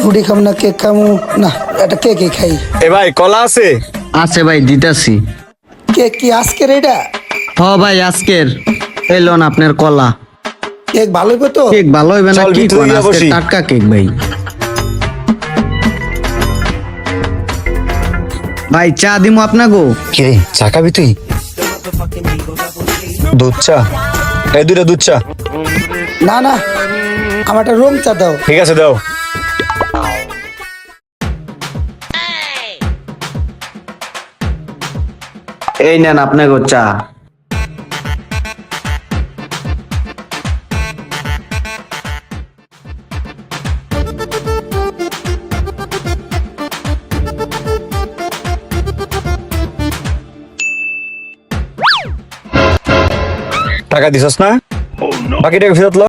রুটি খাম না কেক খামু না, একটা কেকই খাই। এ ভাই কলা আছে? আছে ভাই, দিতাছি। কেক কি আজকের এটা? হ ভাই, আজকের। এই লোন আপনার কলা। কেক ভালো হইবে তো? কেক ভালো হইবে না? চল, কি ভিতরে কোন, গিয়া আজকে বসি। টাটকা কেক ভাই। ভাই চা দিমু আপনাগো। কে চা খাবি তুই? দুধ চা? এই দুইটা দুধ চা। না না, আমার একটা রুম চা দাও। ঠিক আছে দাও। এই নেন আপনাগো চা। টাকা দিছস না? বাকি টাকা ফেরত ল।